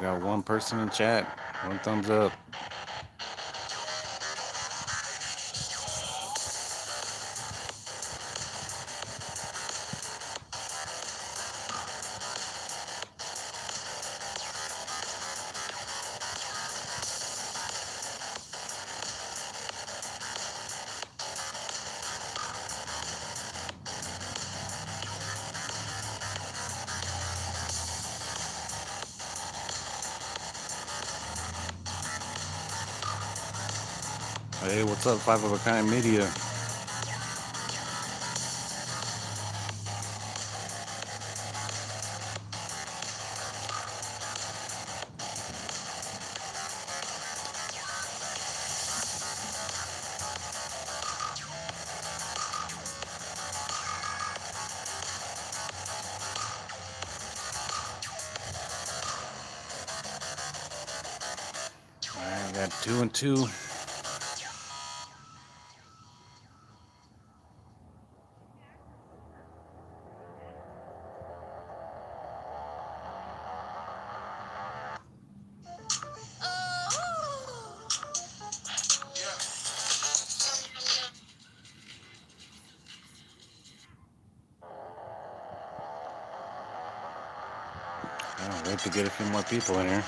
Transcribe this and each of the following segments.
got one person in chat. One thumbs up. Hey, what's up, Five of a Kind Media? I got 2 and 2. I'll wait to get a few more people in here.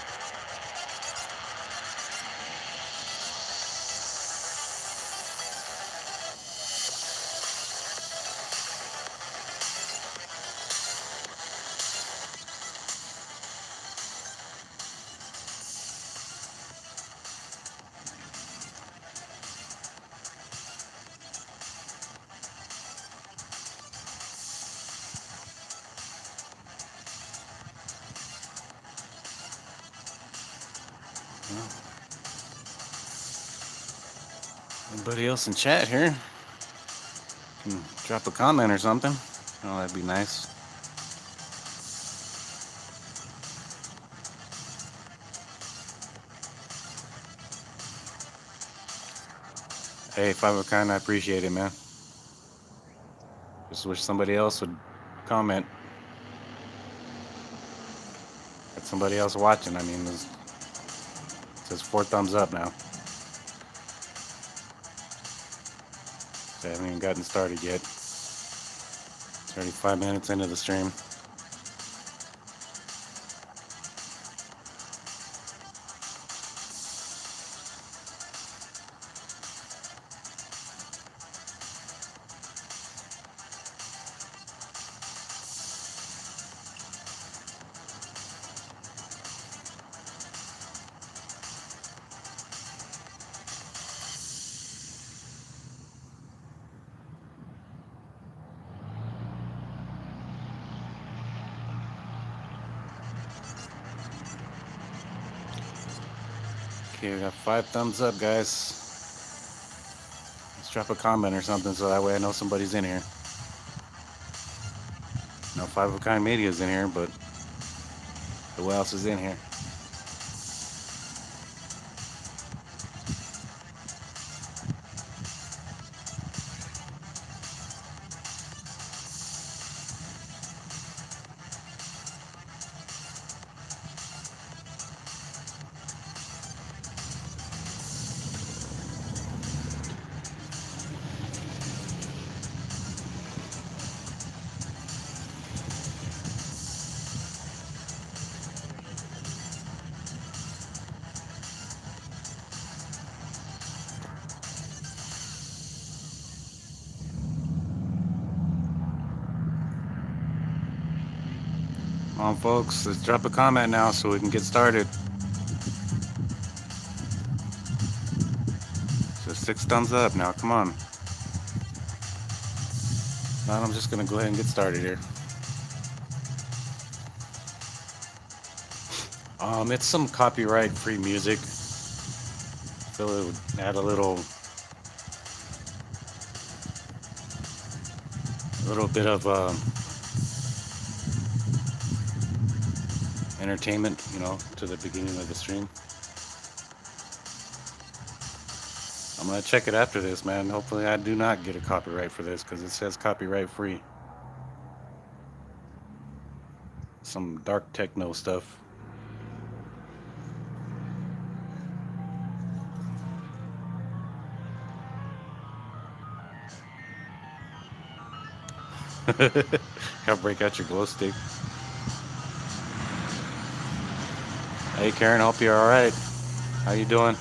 Anybody else in chat here? Drop a comment or something. Oh, that'd be nice. Hey, Five of a Kind, I appreciate it, man. Just wish somebody else would comment. Got somebody else watching. I mean, it says 4 thumbs up now. So I haven't even gotten started yet. 35 minutes into the stream. Okay, we got 5 thumbs up, guys. Let's drop a comment or something so that way I know somebody's in here. No, Five of a Kind Media's in here, but who else is in here? Come on, folks, let's drop a comment now so we can get started. So 6 thumbs up now, come on. Now I'm just gonna go ahead and get started here. It's some copyright-free music. So it would add a little bit of entertainment, to the beginning of the stream. I'm gonna check it after this, man. Hopefully I do not get a copyright for this because it says copyright-free. Some dark techno stuff. Help break out your glow stick. Hey Karen, hope you're all right. How you doing?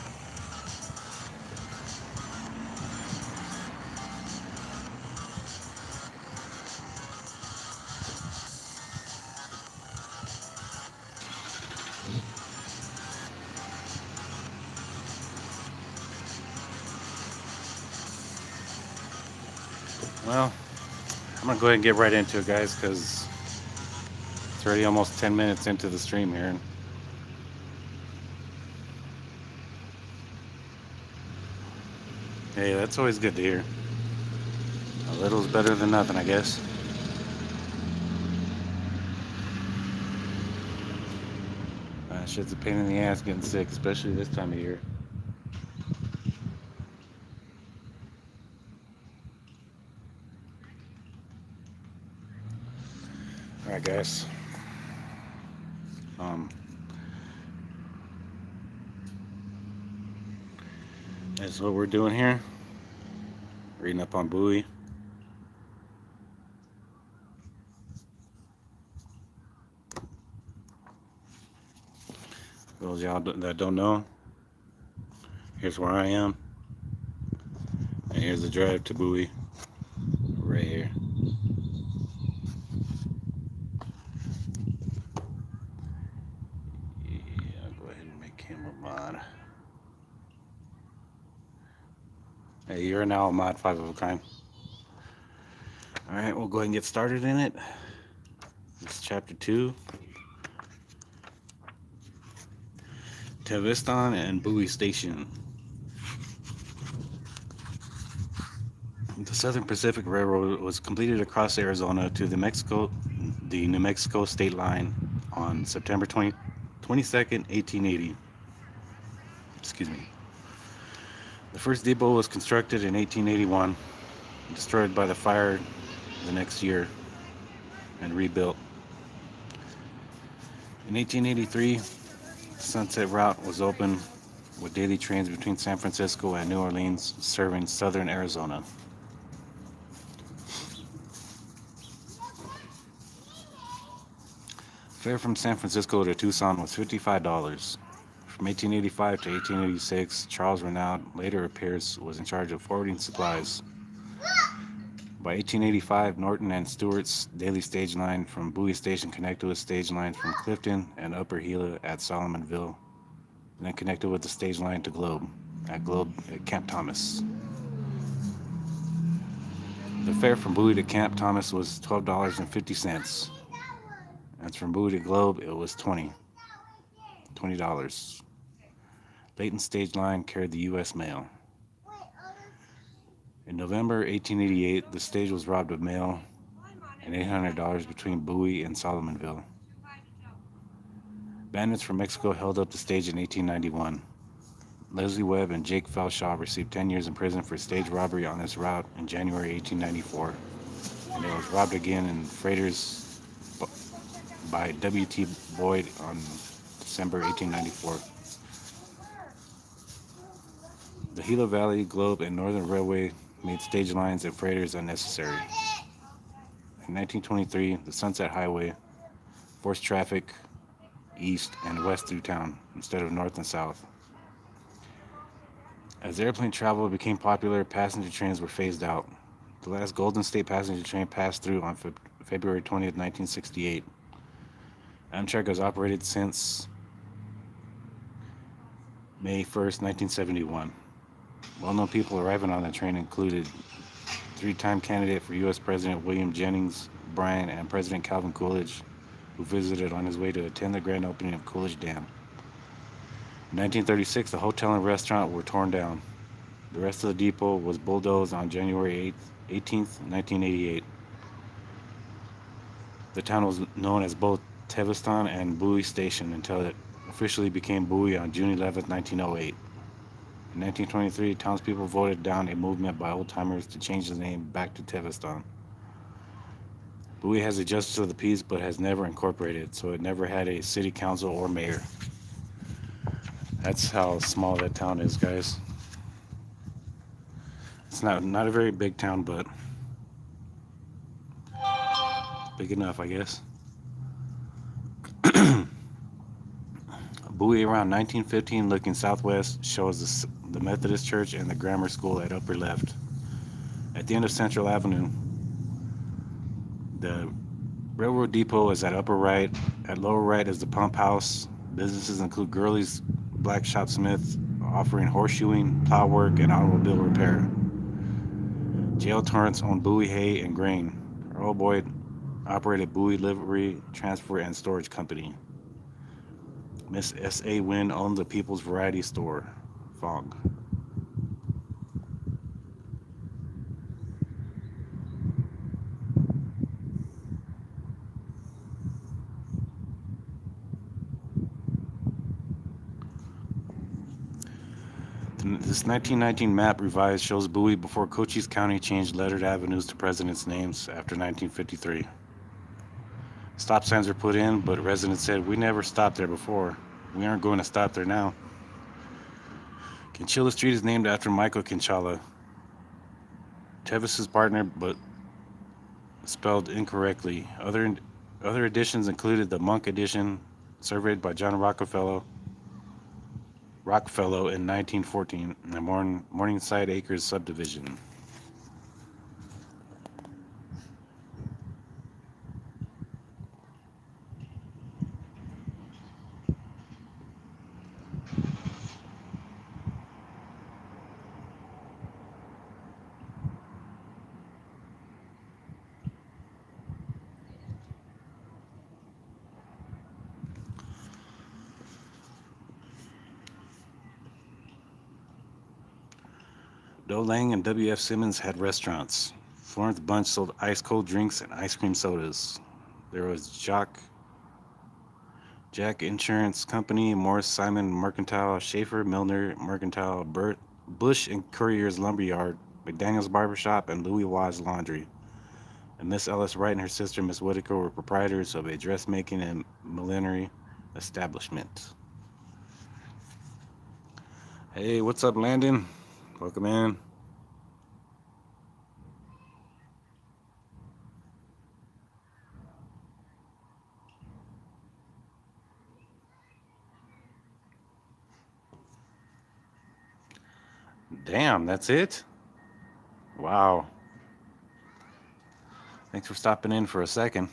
Well, I'm gonna go ahead and get right into it, guys, because it's already almost 10 minutes into the stream here. And hey, that's always good to hear. A little's better than nothing, I guess. Shit's a pain in the ass getting sick, especially this time of year. All right, guys. Um, that's what we're doing here. Reading up on Bowie. Those of y'all that don't know, here's where I am, and here's the drive to Bowie, right here. Yeah, I'll go ahead and make him a mod. Hey, you're now a mod 5 of a kind. All right, we'll go ahead and get started in it. This is chapter 2. Teviston and Bowie Station. The Southern Pacific Railroad was completed across Arizona to the New Mexico state line on September 22nd, 1880. Excuse me. The first depot was constructed in 1881, destroyed by the fire the next year, and rebuilt. In 1883, the Sunset Route was opened with daily trains between San Francisco and New Orleans serving southern Arizona. Fare from San Francisco to Tucson was $55. From 1885 to 1886, Charles Renaud, later appears, was in charge of forwarding supplies. By 1885, Norton and Stewart's daily stage line from Bowie Station connected with stage lines from Clifton and Upper Gila at Solomonville, and then connected with the stage line to Globe at Camp Thomas. The fare from Bowie to Camp Thomas was $12.50. And from Bowie to Globe, it was $20. Layton Stage Line carried the U.S. mail. In November 1888, the stage was robbed of mail and $800 between Bowie and Solomonville. Bandits from Mexico held up the stage in 1891. Leslie Webb and Jake Felshaw received 10 years in prison for stage robbery on this route in January 1894. And it was robbed again in freighters by W.T. Boyd on December 1894. The Gila Valley, Globe, and Northern Railway made stage lines and freighters unnecessary. In 1923, the Sunset Highway forced traffic east and west through town instead of north and south. As airplane travel became popular, passenger trains were phased out. The last Golden State passenger train passed through on February 20th, 1968. Amtrak has operated since May 1st, 1971. Well-known people arriving on the train included three-time candidate for U.S. President William Jennings Bryan and President Calvin Coolidge, who visited on his way to attend the grand opening of Coolidge Dam. In 1936, the hotel and restaurant were torn down. The rest of the depot was bulldozed on January 18th, 1988. The town was known as both Teviston and Bowie Station until it officially became Bowie on June 11, 1908. In 1923, townspeople voted down a movement by old-timers to change the name back to Teviston. Bowie has a justice of the peace but has never incorporated, so it never had a city council or mayor. That's how small that town is, guys. It's not a very big town, but Big enough, I guess. Bowie around 1915, looking southwest, shows the Methodist Church and the grammar school at upper left. At the end of Central Avenue, the railroad depot is at upper right. At lower right is the pump house. Businesses include Gurley's Black Shopsmith, offering horseshoeing, plow work, and automobile repair. J.L. Torrance owned Bowie Hay and Grain. Earl Boyd operated Bowie Livery, Transport, and Storage Company. Miss S.A. Wynn owned the People's Variety Store, Fog. This 1919 map revised shows Bowie before Cochise County changed lettered avenues to presidents' names after 1953. Stop signs were put in, but residents said, "We never stopped there before. We aren't going to stop there now." Kinchilla Street is named after Michael Kinchalla, Tevis's partner, but spelled incorrectly. Other editions included the Monk edition, surveyed by John Rockfellow in 1914, and the Morningside Acres subdivision. Doe Lang and W.F. Simmons had restaurants. Florence Bunch sold ice-cold drinks and ice cream sodas. There was Jack Insurance Company, Morris Simon Mercantile, Schaefer Milner Mercantile, Bush and Courier's Lumberyard, McDaniel's Barbershop, and Louis Wise Laundry. And Miss Ellis Wright and her sister, Miss Whitaker, were proprietors of a dressmaking and millinery establishment. Hey, what's up, Landon? Welcome in. Damn, that's it? Wow. Thanks for stopping in for a second.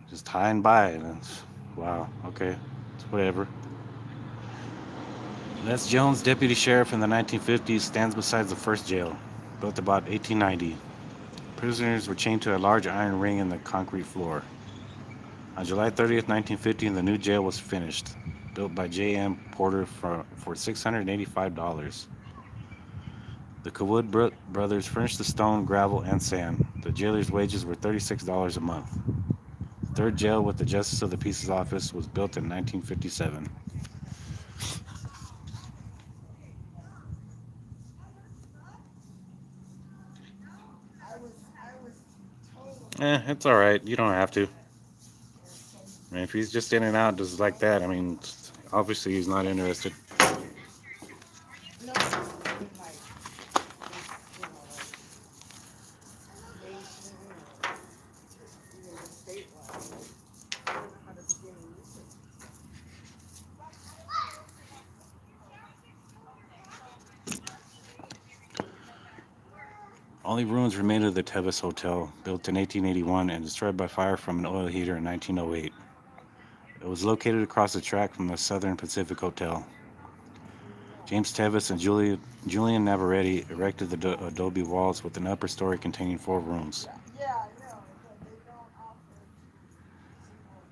Just high by. Wow, okay. It's whatever. Les Jones, deputy sheriff in the 1950s, stands beside the first jail, built about 1890. Prisoners were chained to a large iron ring in the concrete floor. On July 30th, 1950, the new jail was finished, built by J.M. Porter for $685. The Cawood brothers furnished the stone, gravel, and sand. The jailer's wages were $36 a month. The third jail with the Justice of the Peace's office was built in 1957. It's all right. You don't have to. I mean, if he's just in and out just like that, I mean, obviously he's not interested. Only ruins remain of the Tevis Hotel, built in 1881 and destroyed by fire from an oil heater in 1908. It was located across the track from the Southern Pacific Hotel. James Tevis and Julian Navarrete erected the adobe walls with an upper story containing 4 rooms.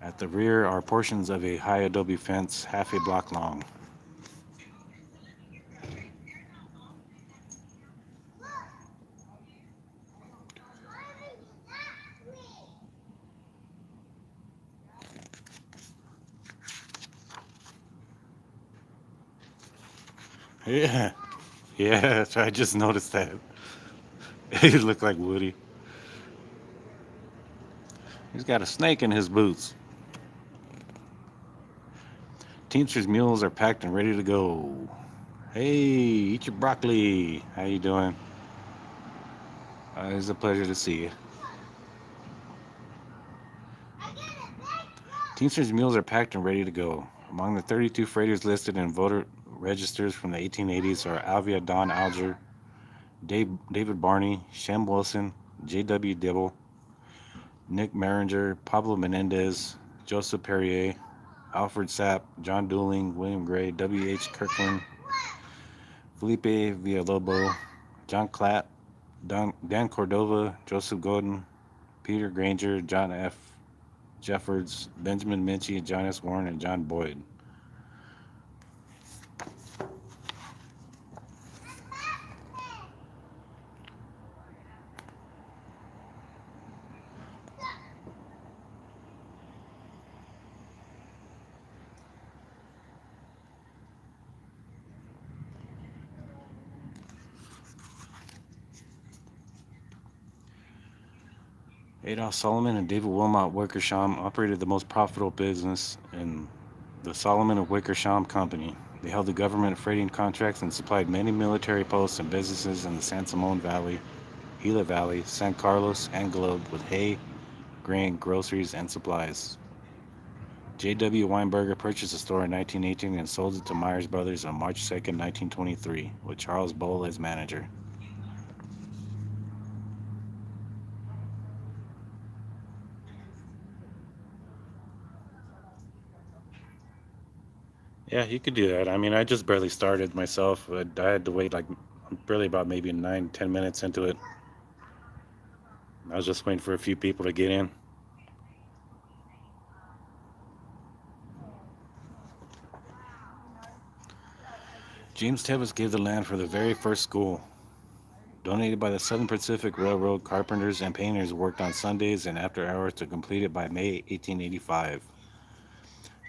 At the rear are portions of a high adobe fence, half a block long. Yeah, yeah, I just noticed that. He looked like Woody. He's got a snake in his boots. Teamster's mules are packed and ready to go. Hey, eat your broccoli. How you doing? It's a pleasure to see you. Teamsters meals are packed and ready to go. Among the 32 freighters listed in voter registers from the 1880s are Alvia Don Alger, David Barney, Shem Wilson, J.W. Dibble, Nick Maringer, Pablo Menendez, Joseph Perrier, Alfred Sapp, John Dooling, William Gray, W.H. Kirkland, Felipe Villalobos, John Clapp, Dan Cordova, Joseph Godin, Peter Granger, John F. Jeffords, Benjamin Minchie, John S. Warren, and John Boyd. Adolph Solomon and David Wilmot Wickersham operated the most profitable business in the Solomon and Wickersham Company. They held the government freighting contracts and supplied many military posts and businesses in the San Simon Valley, Gila Valley, San Carlos, and Globe with hay, grain, groceries, and supplies. J.W. Weinberger purchased the store in 1918 and sold it to Myers Brothers on March 2nd, 1923, with Charles Bull as manager. Yeah, you could do that. I mean, I just barely started myself. I had to wait like barely about maybe 9, 10 minutes into it. I was just waiting for a few people to get in. James Tevis gave the land for the very first school. Donated by the Southern Pacific Railroad, carpenters and painters worked on Sundays and after hours to complete it by May 1885.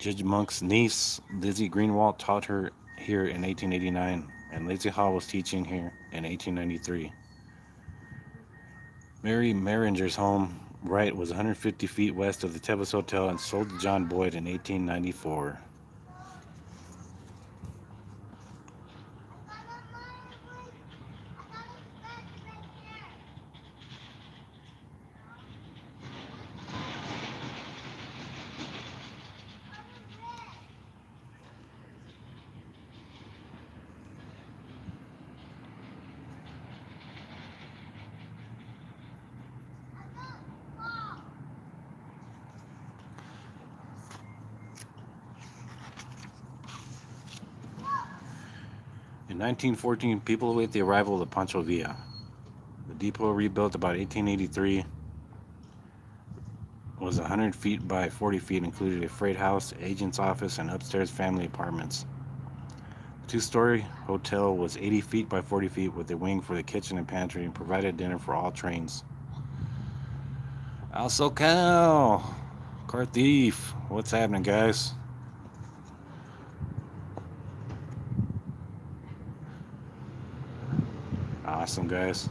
Judge Monk's niece, Lizzie Greenwald, taught her here in 1889, and Lazy Hall was teaching here in 1893. Mary Maringer's home, Wright, was 150 feet west of the Tevis Hotel and sold to John Boyd in 1894. In 1914, people await the arrival of the Pancho Villa. The depot, rebuilt about 1883, was 100 feet by 40 feet, included a freight house, agent's office, and upstairs family apartments. The two-story hotel was 80 feet by 40 feet with a wing for the kitchen and pantry and provided dinner for all trains. Also, Cal, car thief, what's happening, guys? Awesome, guys.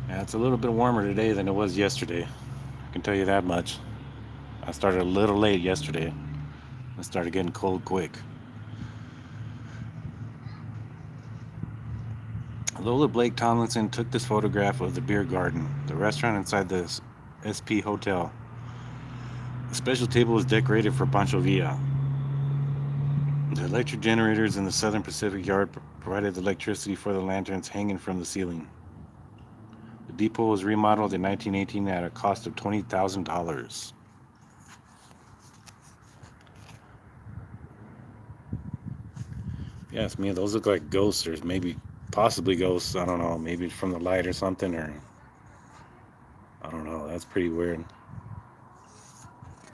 Yeah, it's a little bit warmer today than it was yesterday. I can tell you that much. I started a little late yesterday. It started getting cold quick. Lola Blake Tomlinson took this photograph of the beer garden, the restaurant inside the SP Hotel. The special table was decorated for Pancho Villa. The electric generators in the Southern Pacific Yard provided the electricity for the lanterns hanging from the ceiling. The depot was remodeled in 1918 at a cost of $20,000. Yes, me, those look like ghosts, or maybe possibly ghosts. I don't know, maybe from the light or something, or I don't know. That's pretty weird.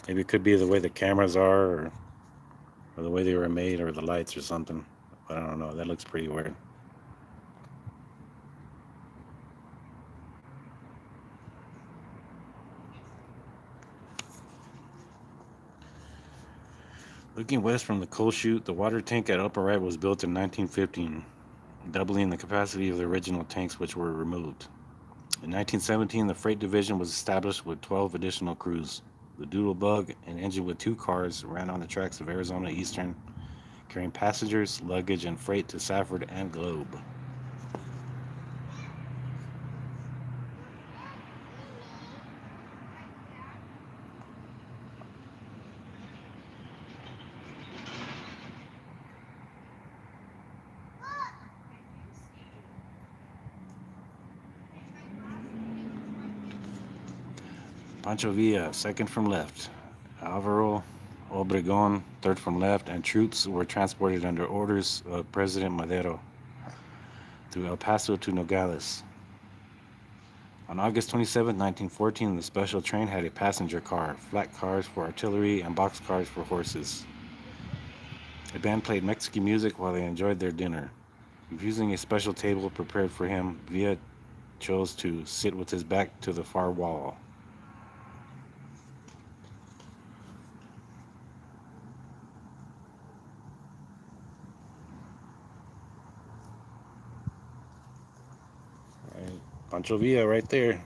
Maybe it could be the way the cameras are, or the way they were made, or the lights or something. But I don't know. That looks pretty weird. Looking west from the coal chute, the water tank at Upper Right was built in 1915, doubling the capacity of the original tanks which were removed. In 1917, the freight division was established with 12 additional crews. The Doodlebug, an engine with two cars, ran on the tracks of Arizona Eastern, carrying passengers, luggage, and freight to Safford and Globe. Pancho Villa, second from left. Alvaro Obregón, third from left, and troops were transported under orders of President Madero through El Paso to Nogales. On August 27, 1914, the special train had a passenger car, flat cars for artillery, and box cars for horses. A band played Mexican music while they enjoyed their dinner. Refusing a special table prepared for him, Villa chose to sit with his back to the far wall. Right. Pancho Villa right there.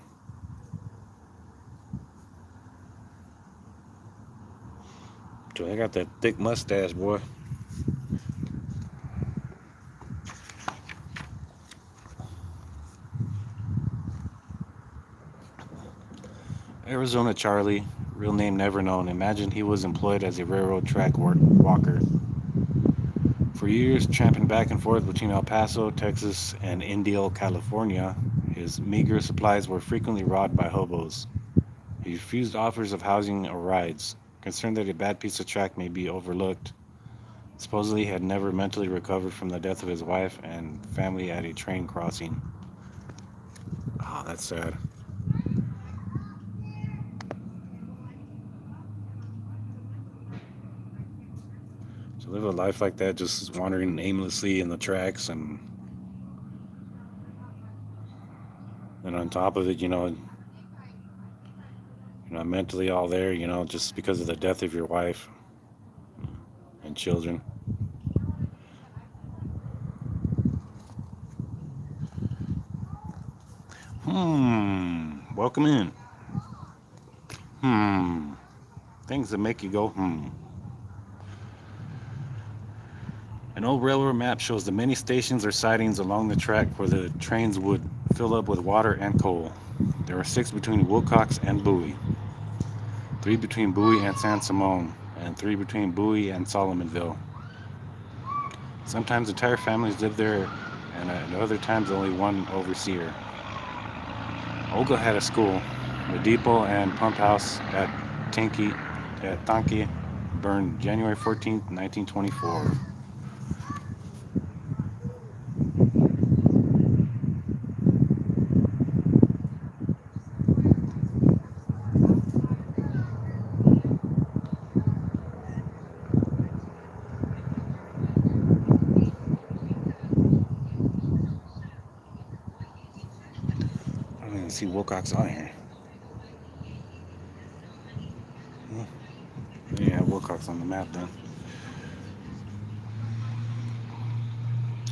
So I got that thick mustache, boy. Arizona Charlie, real name never known, imagined he was employed as a railroad track walker. For years, tramping back and forth between El Paso, Texas, and Indio, California, his meager supplies were frequently robbed by hobos. He refused offers of housing or rides, concerned that a bad piece of track may be overlooked. Supposedly, he had never mentally recovered from the death of his wife and family at a train crossing. Oh, that's sad. To live a life like that, just wandering aimlessly in the tracks, and on top of it, mentally all there, just because of the death of your wife and children. Welcome in. Things that make you go. An old railroad map shows the many stations or sidings along the track where the trains would fill up with water and coal. There were 6 between Wilcox and Bowie, 3 between Bowie and San Simon, and 3 between Bowie and Solomonville. Sometimes entire families lived there, and at other times only one overseer. Olga had a school. The depot and pump house at Tanque burned January 14, 1924. I don't even see Wilcox on here. Yeah, Wilcox on the map then.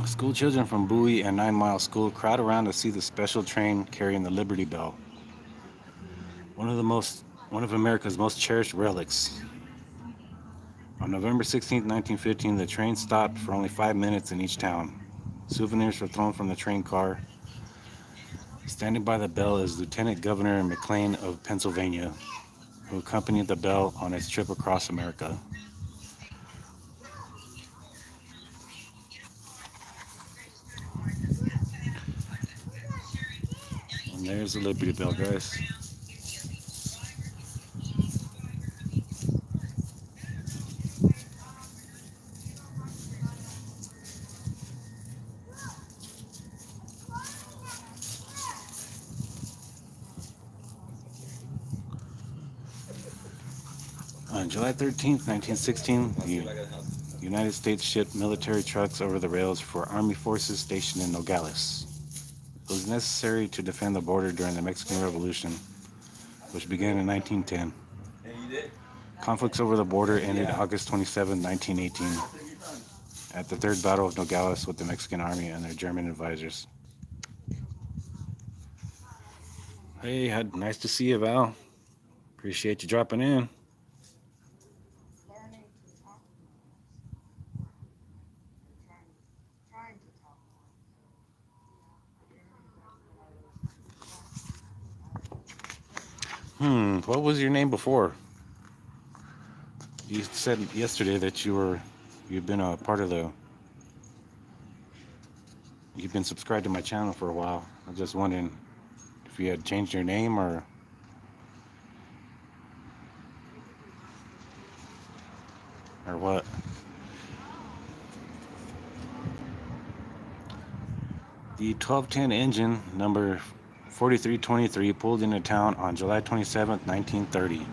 School children from Bowie and 9 Mile School crowd around to see the special train carrying the Liberty Bell, one of America's most cherished relics. On November 16, 1915, the train stopped for only 5 minutes in each town. Souvenirs were thrown from the train car. Standing by the bell is Lieutenant Governor McLean of Pennsylvania, who accompanied the bell on its trip across America. And there's the Liberty Bell, guys. On July 13th, 1916, the United States shipped military trucks over the rails for Army forces stationed in Nogales. It was necessary to defend the border during the Mexican Revolution, which began in 1910. Conflicts over the border ended August 27, 1918, at the Third Battle of Nogales with the Mexican Army and their German advisors. Hey, nice to see you, Val. Appreciate you dropping in. What was your name before? You said yesterday that you've been a part of you've been subscribed to my channel for a while. I was just wondering if you had changed your name or what. The 1210 engine number 4323 pulled into town on July 27, 1930.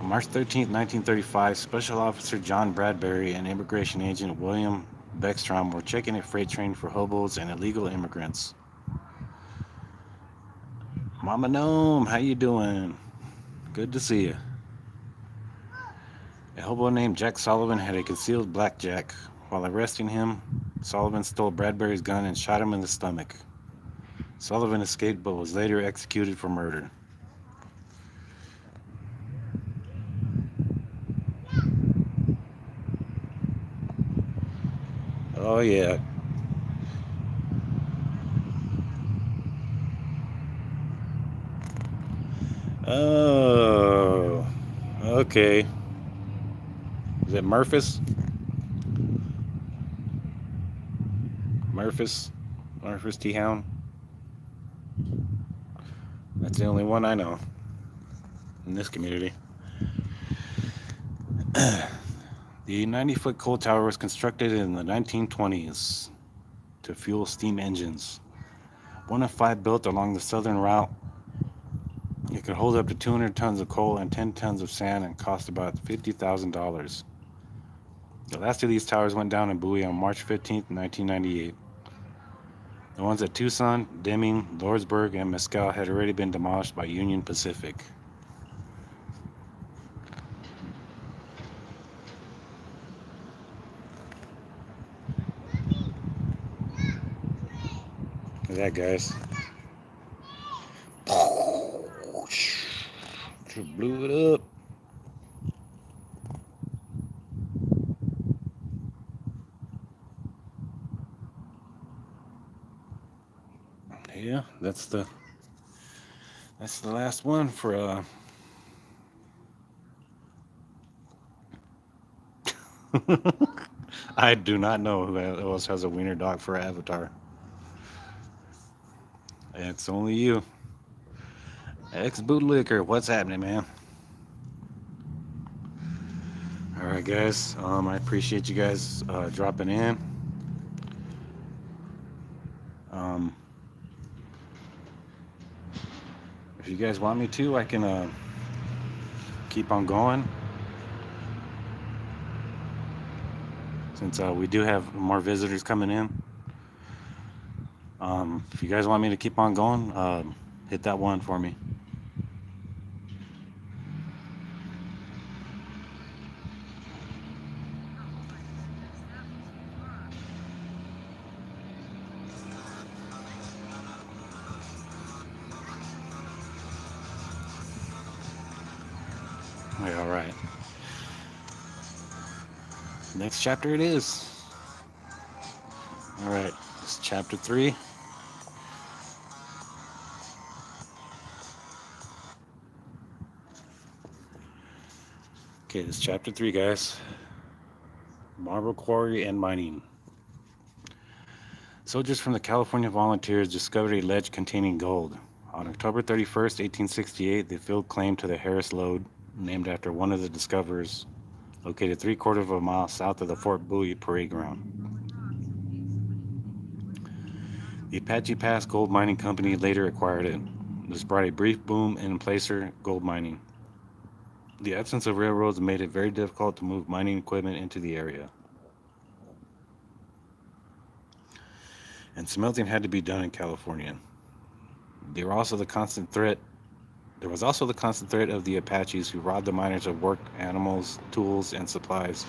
On March 13, 1935, Special Officer John Bradbury and Immigration Agent William Beckstrom were checking a freight train for hobos and illegal immigrants. Mama Gnome, how you doing? Good to see you. A hobo named Jack Sullivan had a concealed blackjack. While arresting him, Sullivan stole Bradbury's gun and shot him in the stomach. Sullivan escaped but was later executed for murder. Oh, yeah. Oh, okay. Is it Murphys? Murphys T-Hound? That's the only one I know in this community. The 90-foot coal tower was constructed in the 1920s to fuel steam engines. One of 5 built along the southern route. It could hold up to 200 tons of coal and 10 tons of sand and cost about $50,000. The last of these towers went down in Bowie on March 15, 1998. The ones at Tucson, Deming, Lordsburg, and Mescal had already been demolished by Union Pacific. Look at that, guys. Just blew it up. Yeah, that's the last one for I do not know who else has a wiener dog for Avatar. It's only you. Ex-bootlicker, what's happening, man? All right, guys. I appreciate you guys dropping in. If you guys want me to, I can keep on going. Since we do have more visitors coming in. If you guys want me to keep on going, hit that one for me. Yeah, all right. Next chapter it is. All right, it's chapter 3. Okay, this is chapter 3, guys. Marble quarry and mining. Soldiers from the California Volunteers discovered a ledge containing gold. On October 31st, 1868, the field claim to the Harris Lode, named after one of the discoverers, located 3/4 of a mile south of the Fort Bowie parade ground. The Apache Pass Gold Mining Company later acquired it. This brought a brief boom in placer gold mining. The absence of railroads made it very difficult to move mining equipment into the area. And smelting had to be done in California. They were also the constant threat There was also the constant threat of the Apaches who robbed the miners of work, animals, tools, and supplies.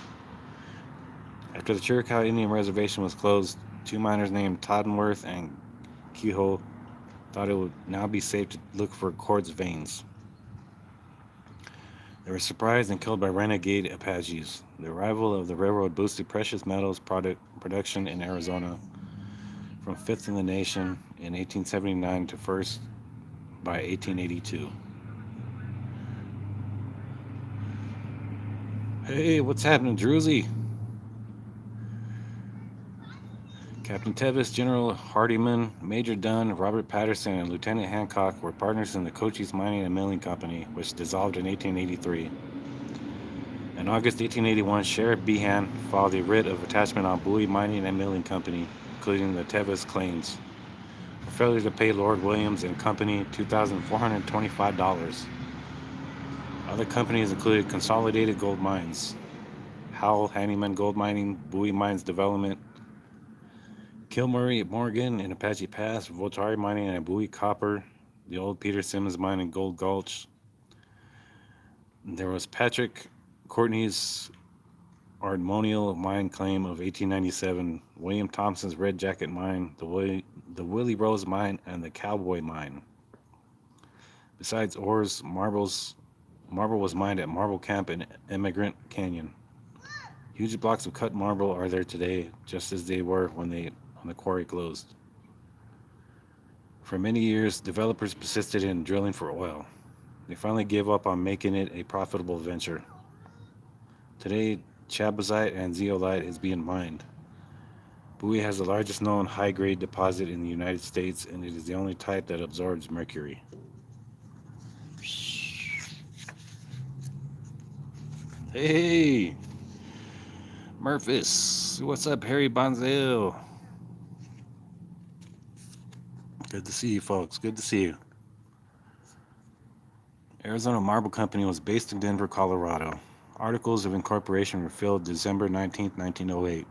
After the Chiricahua Indian Reservation was closed, two miners named Toddenworth and Kehoe thought it would now be safe to look for quartz veins. They were surprised and killed by renegade Apaches. The arrival of the railroad boosted precious metals production in Arizona from fifth in the nation in 1879 to first by 1882. Hey, what's happening, Druzy? Captain Tevis, General Hardiman, Major Dunn, Robert Patterson, and Lieutenant Hancock were partners in the Cochise Mining and Milling Company, which dissolved in 1883. In August 1881, Sheriff Behan filed a writ of attachment on Bowie Mining and Milling Company, including the Tevis claims, for failure to pay Lord Williams and Company $2,425. Other companies included Consolidated Gold Mines, Howell Handyman Gold Mining, Bowie Mines Development, Kilmurray Morgan in Apache Pass, Voltari Mining and Bowie Copper, the old Peter Simmons Mine in Gold Gulch. There was Patrick Courtney's Ardmonial Mine claim of 1897, William Thompson's Red Jacket Mine, the Willie Rose Mine, and the Cowboy Mine. Besides ores, marble was mined at Marble Camp in Emigrant Canyon. Huge blocks of cut marble are there today, just as they were when the quarry closed. For many years, developers persisted in drilling for oil. They finally gave up on making it a profitable venture. Today, chabazite and zeolite is being mined. Bowie has the largest known high-grade deposit in the United States, and it is the only type that absorbs mercury. Hey, Murphys, what's up, Harry Bonzel? Good to see you, folks. Good to see you. Arizona Marble Company was based in Denver, Colorado. Articles of incorporation were filled December 19, 1908.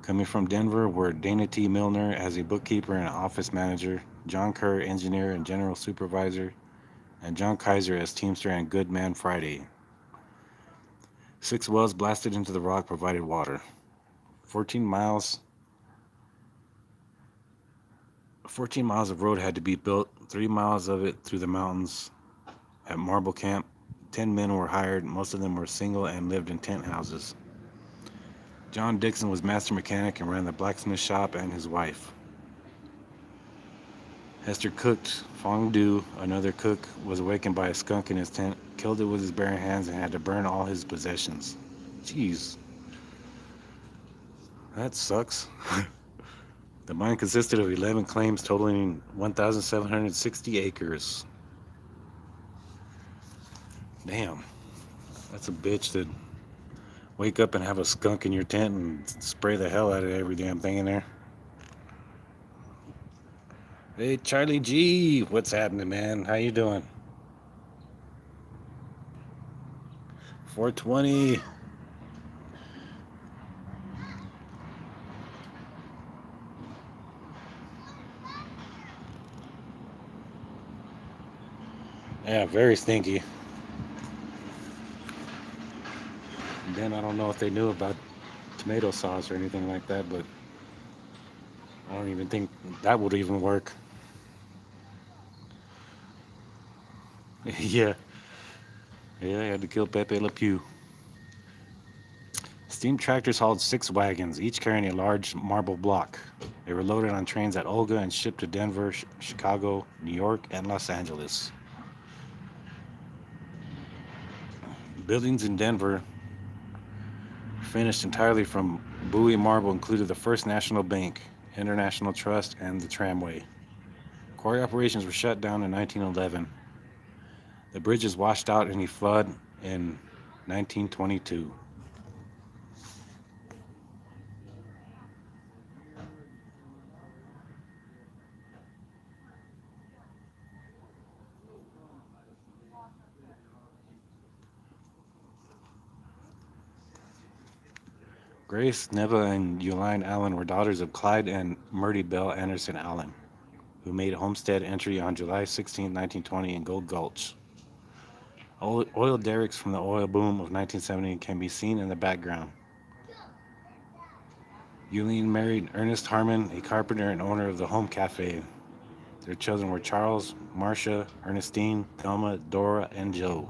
Coming from Denver were Dana T. Milner as a bookkeeper and office manager, John Kerr, engineer and general supervisor, and John Kaiser as teamster and good man Friday. 6 wells blasted into the rock provided water. 14 miles 14 miles of road had to be built, 3 miles of it through the mountains. At Marble Camp, 10 men were hired. Most of them were single and lived in tent houses. John Dixon was master mechanic and ran the blacksmith shop and his wife. Hester cooked fondue. Another cook was awakened by a skunk in his tent, killed it with his bare hands, and had to burn all his possessions. Jeez. That sucks. The mine consisted of 11 claims totaling 1,760 acres. Damn. That's a bitch to wake up and have a skunk in your tent and spray the hell out of every damn thing in there. Hey, Charlie G, what's happening, man? How you doing? 420. Yeah, very stinky. And then I don't know if they knew about tomato sauce or anything like that, but I don't even think that would even work. Yeah, yeah, I had to kill Pepe Le Pew. Steam tractors hauled 6 wagons, each carrying a large marble block. They were loaded on trains at Olga and shipped to Denver, Chicago, New York, and Los Angeles. Buildings in Denver finished entirely from Bowie marble included the First National Bank, International Trust, and the tramway. Quarry operations were shut down in 1911. The bridges washed out in a flood in 1922. Grace, Neva, and Uline Allen were daughters of Clyde and Murdy Bell Anderson Allen. who made homestead entry on July 16, 1920 in Gold Gulch. Oil derricks from the oil boom of 1970 can be seen in the background. Euleen married Ernest Harmon, a carpenter and owner of the Home Cafe. Their children were Charles, Marcia, Ernestine, Thelma, Dora, and Joe.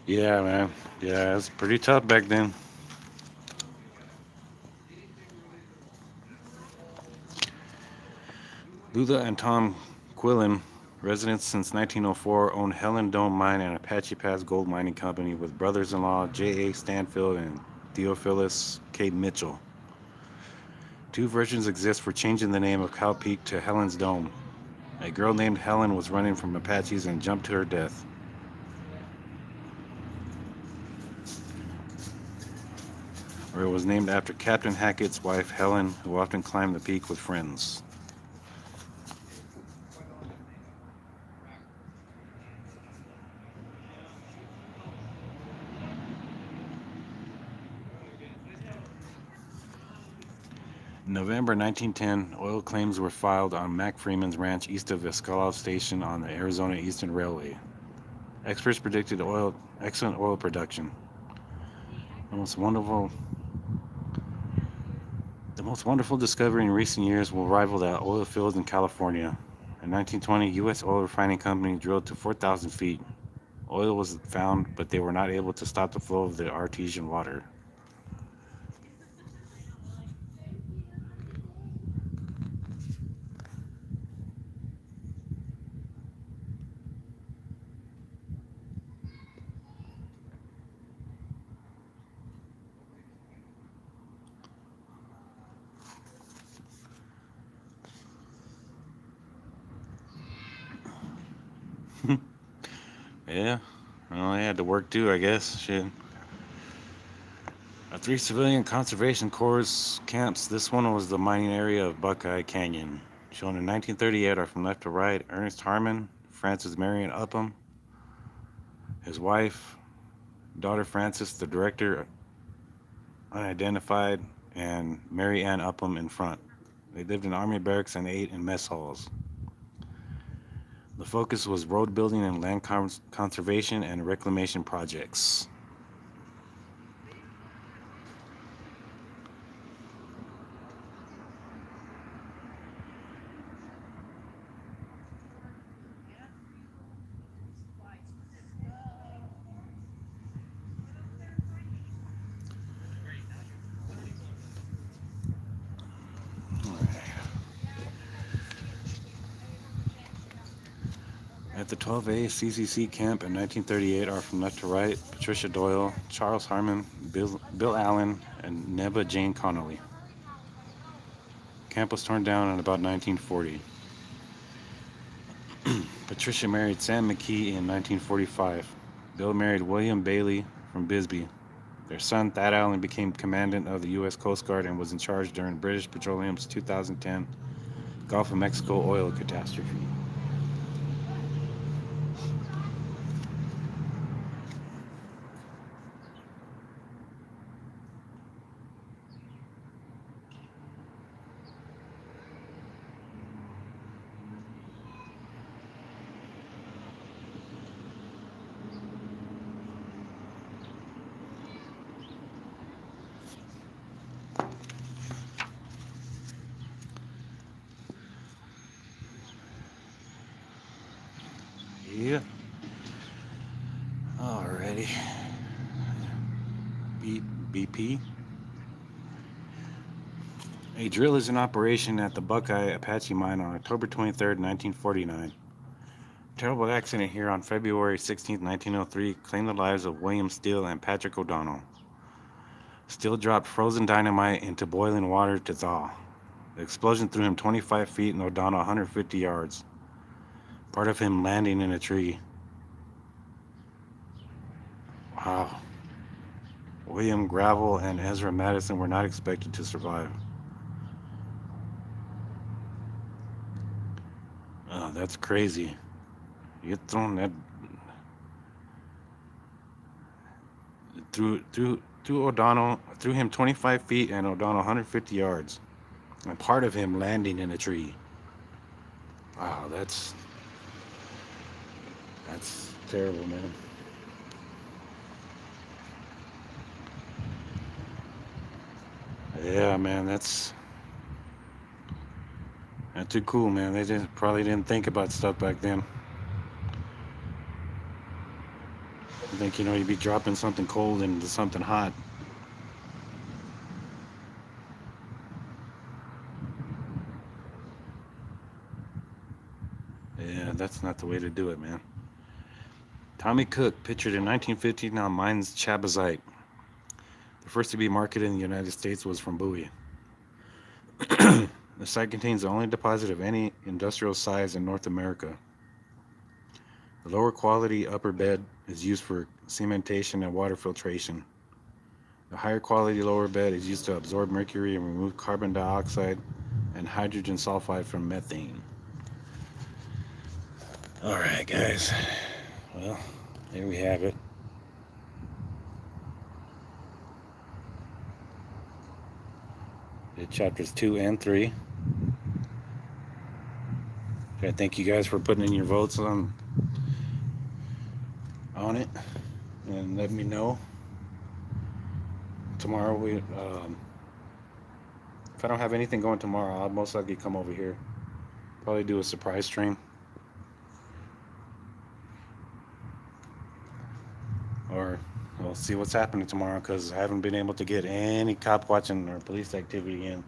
Yeah, man. Yeah, it was pretty tough back then. Luther and Tom Quillen, residents since 1904, owned Helen Dome Mine and Apache Pass Gold Mining Company with brothers-in-law J.A. Stanfield and Theophilus K. Mitchell. Two versions exist for changing the name of Cow Peak to Helen's Dome. A girl named Helen was running from Apaches and jumped to her death. Or it was named after Captain Hackett's wife Helen, who often climbed the peak with friends. In November 1910, oil claims were filed on Mac Freeman's ranch east of Escalade Station on the Arizona Eastern Railway. Experts predicted excellent oil production. The most wonderful, the most wonderful discovery in recent years will rival the oil fields in California. In 1920, U.S. oil refining company drilled to 4,000 feet. Oil was found, but they were not able to stop the flow of the artesian water. Yeah, well, they had to work too, I guess. Shit. Three civilian conservation corps camps. This one was the mining area of Buckeye Canyon. Shown in 1938 are from left to right Ernest Harmon, Frances Marion Upham, his wife, daughter Frances, the director, unidentified, and Mary Ann Upham in front. They lived in army barracks and ate in mess halls. The focus was road building and land conservation and reclamation projects. At the 12A CCC camp in 1938 are from left to right Patricia Doyle, Charles Harmon, Bill Allen, and Neba Jane Connolly. Camp was torn down in about 1940. Patricia married Sam McKee in 1945. Bill married William Bailey from Bisbee. Their son, Thad Allen, became commandant of the U.S. Coast Guard and was in charge during British Petroleum's 2010 Gulf of Mexico oil catastrophe. Yeah. Alrighty. BP. A drill is in operation at the Buckeye Apache Mine on October 23, 1949. Terrible accident here on February 16, 1903 claimed the lives of William Steele and Patrick O'Donnell. Steele dropped frozen dynamite into boiling water to thaw. The explosion threw him 25 feet and O'Donnell 150 yards, part of him landing in a tree. Wow. William Gravel and Ezra Madison were not expected to survive. that's crazy. You get thrown that through O'Donnell, threw him 25 feet and O'Donnell 150 yards, and part of him landing in a tree. Wow, that's terrible, man. Yeah, man, that's too cool, man. They probably didn't think about stuff back then. I think you'd be dropping something cold into something hot. Yeah, that's not the way to do it, man. Tommy Cook, pictured in 1950, now mines chabazite. The first to be marketed in the United States was from Bowie. The site contains the only deposit of any industrial size in North America. The lower quality upper bed is used for cementation and water filtration. The higher quality lower bed is used to absorb mercury and remove carbon dioxide and hydrogen sulfide from methane. All right, guys. Well, there we have it. Did chapters 2 and 3. I thank you guys for putting in your votes on it, and let me know tomorrow. If I don't have anything going tomorrow, I'll most likely come over here. Probably do a surprise stream, or we'll see what's happening tomorrow, because I haven't been able to get any cop watching or police activity in.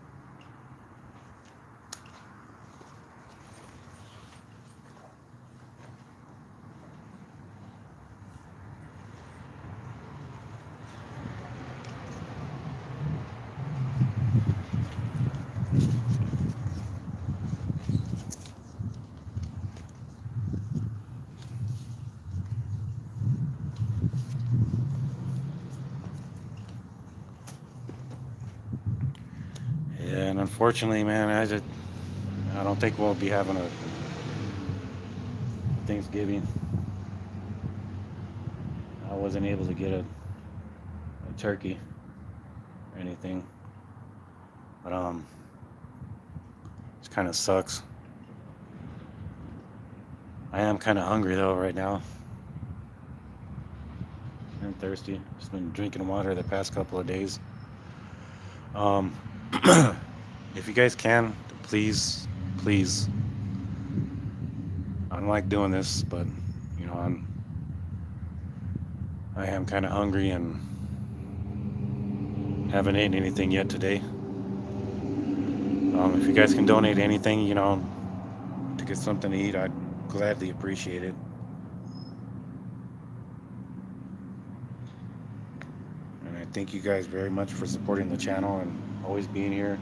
Yeah, and unfortunately, man, I don't think we'll be having a Thanksgiving. I wasn't able to get a turkey or anything, but it kind of sucks. I am kind of hungry though right now. I'm thirsty. Just been drinking water the past couple of days. Um, if you guys can, please, please. I don't like doing this, but I am kind of hungry and haven't eaten anything yet today. If you guys can donate anything, to get something to eat, I'd gladly appreciate it. And I thank you guys very much for supporting the channel and always being here.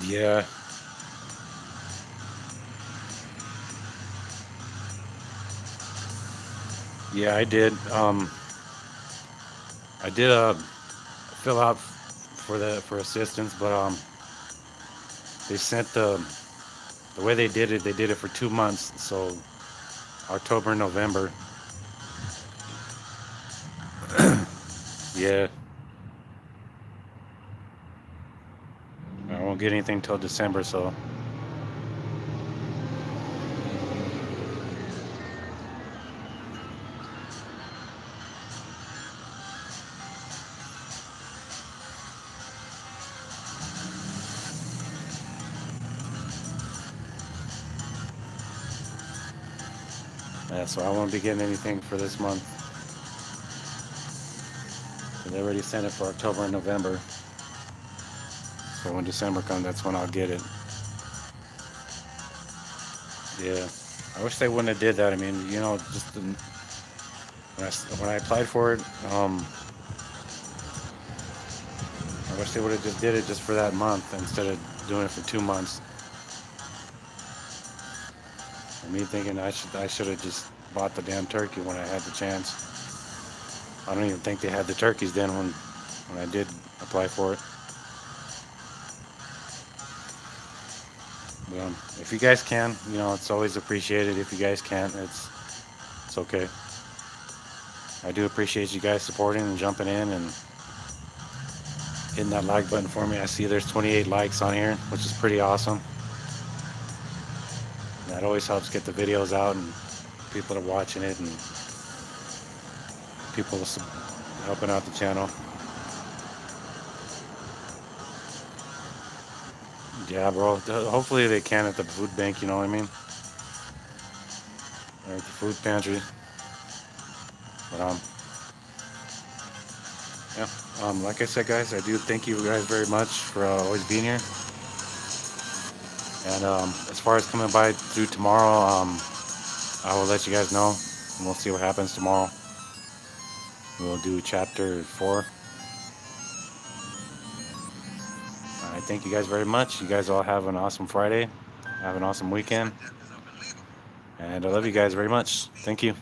Yeah. Yeah, I did. I did fill out for assistance, but they sent the way they did it. They did it for 2 months, so October and November. Yeah. I won't get anything till December, so. Yeah, so I won't be getting anything for this month. So they already sent it for October and November. So when December comes, that's when I'll get it. Yeah. I wish they wouldn't have did that. I mean, just when I applied for it, I wish they would have just did it just for that month instead of doing it for 2 months. And me thinking I should have just bought the damn turkey when I had the chance. I don't even think they had the turkeys then when I did apply for it. If you guys can, it's always appreciated. If you guys can't, it's okay. I do appreciate you guys supporting and jumping in and hitting that like button for me. I see there's 28 likes on here, which is pretty awesome. That always helps get the videos out and people are watching it and people helping out the channel. Yeah, bro. Hopefully they can at the food bank, you know what I mean? Or at the food pantry. But yeah. Like I said, guys, I do thank you guys very much for always being here. And as far as coming by through tomorrow, I will let you guys know. And we'll see what happens tomorrow. We'll do chapter 4. I thank you guys very much. You guys all have an awesome Friday. Have an awesome weekend. And I love you guys very much. Thank you.